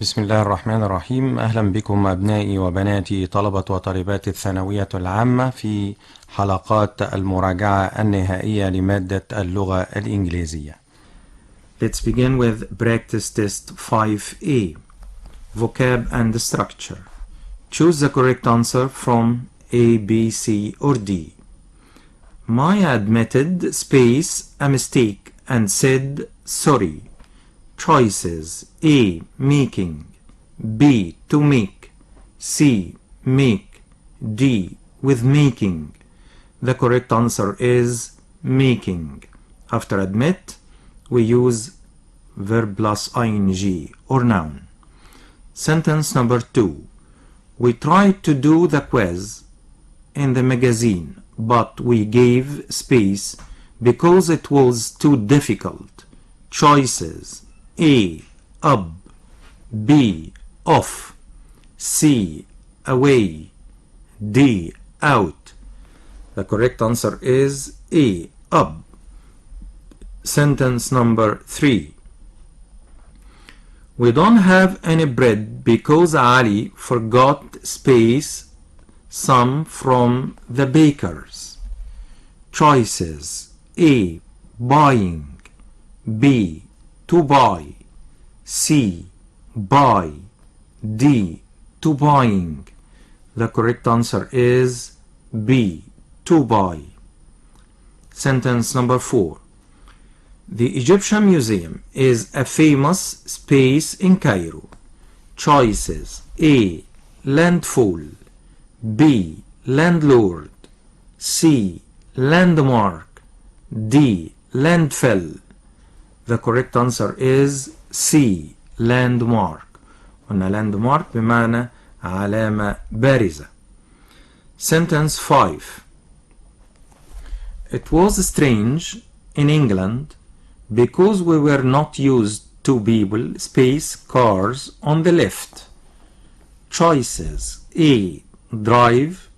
بسم الله الرحمن الرحيم. أهلا بكم أبنائي وبناتي طلبة وطالبات الثانوية العامة في حلقات المراجعة النهائية لمادة اللغة الإنجليزية. Let's begin with practice test 5A, vocab and structure. Choose the correct answer from A, B, C or D. Maya admitted space a mistake and said sorry. Choices: A. Making, B. To make, C. Make, D. With making. The correct answer is making. After admit, we use verb plus ing or noun. Sentence number 2. We tried to do the quiz in the magazine, but we gave space because it was too difficult. Choices: A. Up, B. Off, C. Away, D. Out. The correct answer is A. Up. Sentence number 3. We don't have any bread because Ali forgot space some from the baker's. Choices: A. Buying, B. To buy, C. Buy, D. To buying. The correct answer is B. To buy. Sentence number 4. The Egyptian Museum is a famous space in Cairo. Choices: A. Landfall, B. Landlord, C. Landmark, D. Landfill. The correct answer is C. Landmark. قلنا landmark بمعنى علامة بارزة. Sentence 5. It was strange in England because we were not used to people, space, cars on the left. Choices: A. Drive,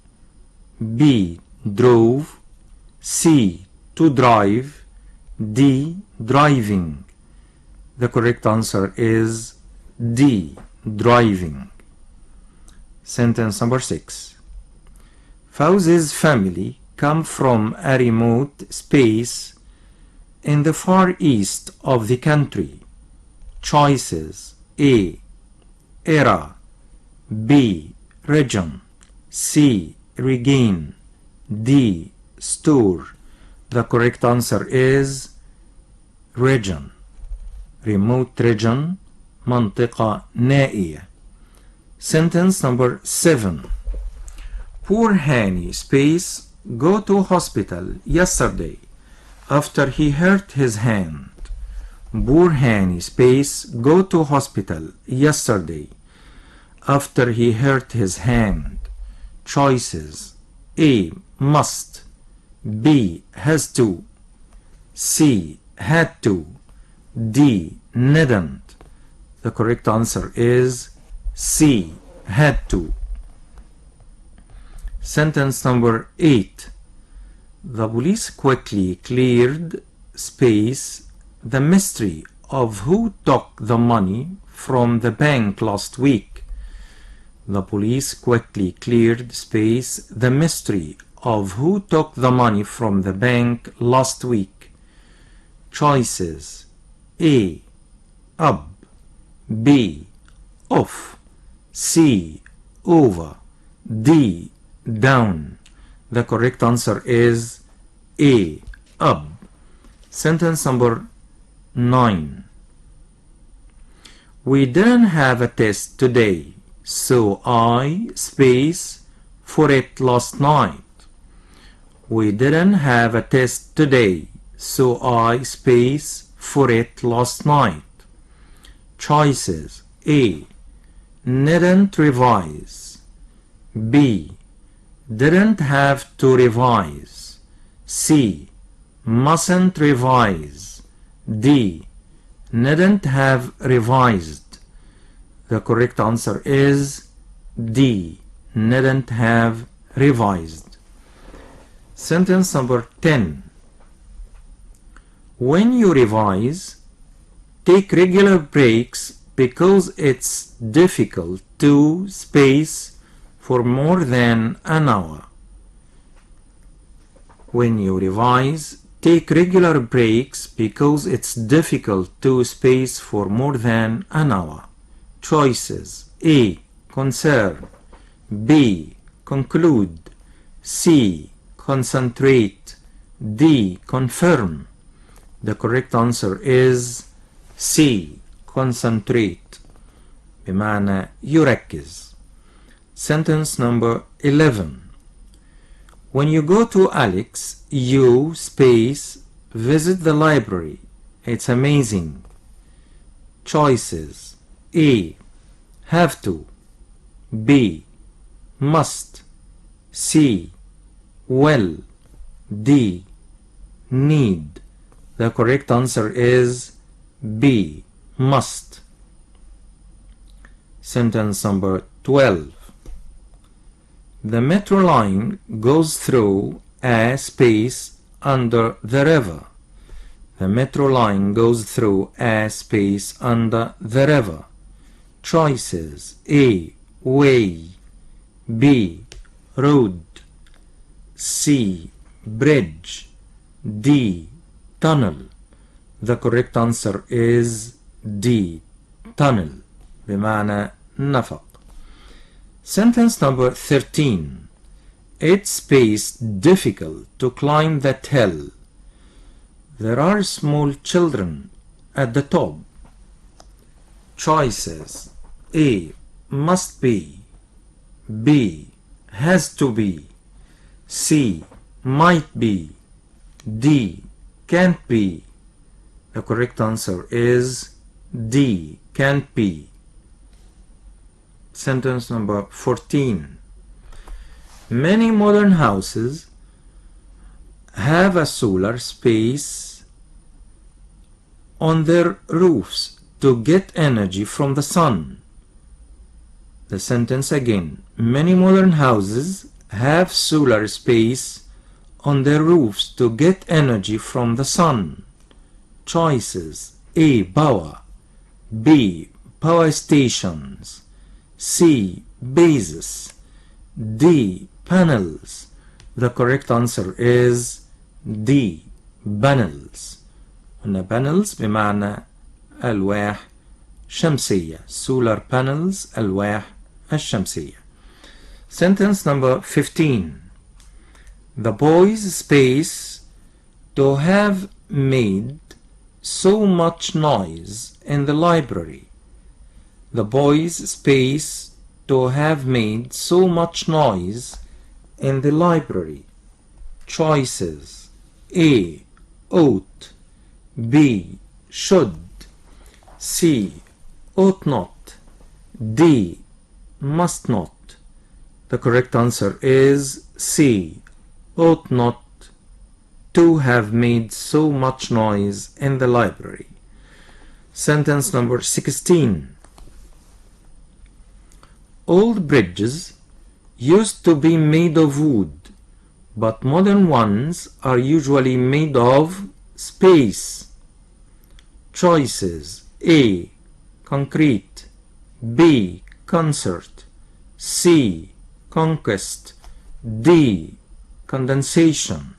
B. Drove, C. To drive, D. Driving. The correct answer is D. Driving. Sentence number 6. Fawzi's family come from a remote space in the far east of the country. Choices: A. Era, B. Region, C. Regain, D. Store. The correct answer is region. Remote region, منطقة نائية. Sentence number 7. Poor Hani space go to hospital yesterday after he hurt his hand. Poor Hani space go to hospital yesterday after he hurt his hand. Choices: A. Must, B. Has to, C. Had to, D. Needn't. The correct answer is C. Had to. Sentence number 8. The police quickly cleared space the mystery of who took the money from the bank last week. The police quickly cleared space the mystery of who took the money from the bank last week. Choices: A. Up, B. Off, C. Over, D. Down. The correct answer is A. Up. Sentence number 9. We didn't have a test today, so I space for it last night. We didn't have a test today, so I space for it last night. Choices: A. Didn't revise, B. Didn't have to revise, C. Mustn't revise, D. Didn't have revised. The correct answer is D. Didn't have revised. Sentence number 10. When you revise, take regular breaks because it's difficult to space for more than an hour. When you revise, take regular breaks because it's difficult to space for more than an hour. Choices: A. Concern, B. Conclude, C. Concentrate, D. Confirm. The correct answer is C. Concentrate. بمعنى يركز. Sentence number 11. When you go to Alex, you space visit the library. It's amazing. Choices: A. Have to, B. Must, C. Will, D. Need. The correct answer is B. Must. Sentence number 12. The metro line goes through a space under the river. The metro line goes through a space under the river. Choices: A. Way, B. Road, C. Bridge, D. Tunnel. The correct answer is D. Tunnel. بمعنى نفق. Sentence number 13. It's space difficult to climb that hill. There are small children at the top. Choices: A. Must be, B. Has to be, C. Might be, D. Can't be. The correct answer is D. Can't be. Sentence number 14. Many modern houses have a solar space on their roofs to get energy from the sun. The sentence again. Many modern houses have solar space on their roofs to get energy from the sun. Choices: A. Power, B. Power stations, C. Bases, D. Panels. The correct answer is D. Panels. قلنا panels بمعنى ألواح شمسية. Solar panels ألواح الشمسية. Sentence number 15. The boys space to have made so much noise in the library. The boys space to have made so much noise in the library. Choices: A. Ought, B. Should, C. Ought not, D. Must not. The correct answer is C. Ought not to have made so much noise in the library. Sentence number 16. Old bridges used to be made of wood, but modern ones are usually made of space. Choices: A. Concrete, B. Concert, C. Conquest, D. Condensation.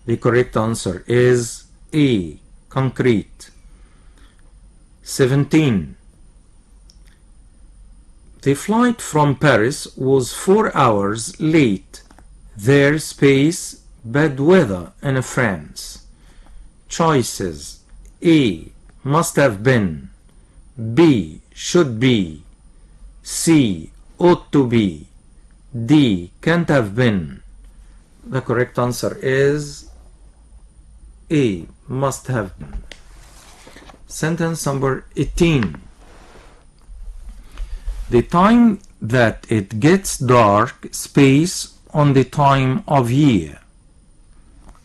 The correct answer is A. Concrete. 17. The flight from Paris was 4 hours late. Their space bad weather in France. Choices: A. Must have been, B. Should be, C. Ought to be, D. Can't have been. The correct answer is A. Must have been. Sentence number 18. The time that it gets dark space on the time of year.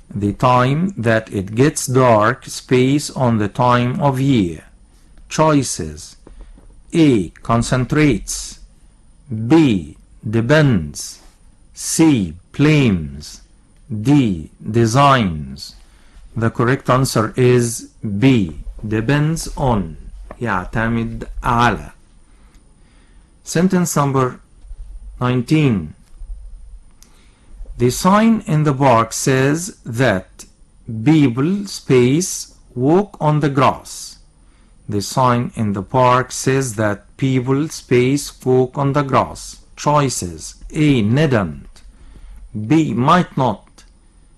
The time that it gets dark space on the time of year. Choices: A. Concentrates, B. Depends, C. Claims, D. Designs. The correct answer is B. Depends on. يعتمد على. Sentence number 19. The sign in the park says that people space walk on the grass. The sign in the park says that people space walk on the grass. Choices: A. Needn't, B. Might not,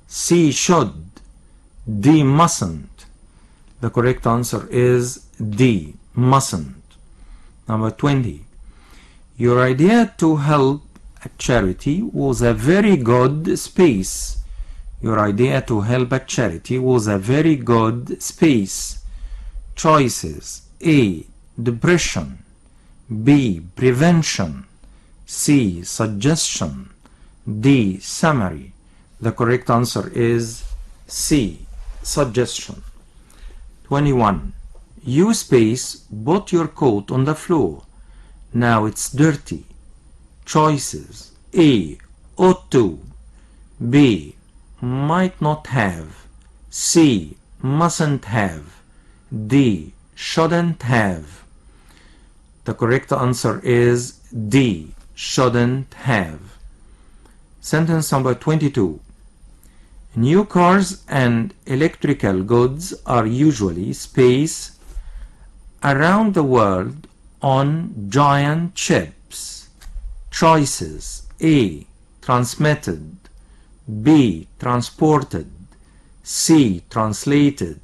C. Should, D. Mustn't. The correct answer is D. Mustn't. Number 20. Your idea to help a charity was a very good space. Your idea to help a charity was a very good space. Choices: A. Depression, B. Prevention, C. Suggestion, D. Summary. The correct answer is C. Suggestion. 21. You space put your coat on the floor. Now it's dirty. Choices: A. Ought to, B. Might not have, C. Mustn't have, D. Shouldn't have. The correct answer is D. Shouldn't have. Sentence number 22. New cars and electrical goods are usually spaced around the world on giant ships. Choices: A. Transmitted, B. Transported, C. Translated,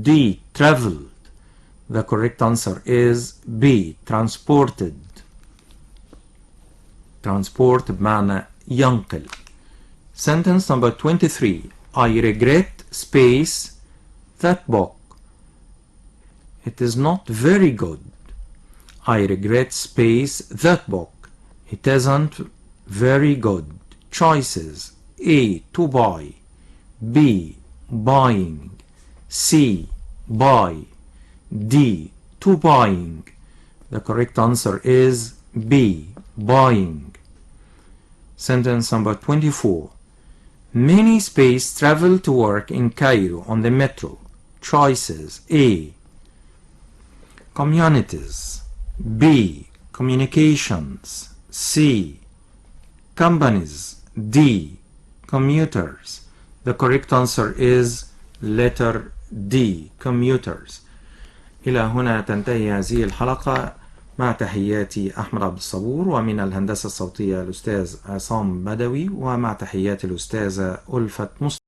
D. Traveled. The correct answer is B. Transported. Transport بمعنى ينقل. Sentence number 23. I regret space that book. It is not very good. I regret space that book. It isn't very good. Choices: A. To buy, B. Buying, C. Buy, D. To buying. The correct answer is B. Buying. Sentence number 24. Many space travel to work in Cairo on the metro. Choices: A. Communities, B. Communications, C. Companies, D. Commuters. The correct answer is letter D. Commuters. إلى هنا تنتهي هذه الحلقة، مع تحياتي أحمد عبد الصبور، ومن الهندسة الصوتية الأستاذ عصام بدوي، ومع تحيات الأستاذة ألفت مصطفى.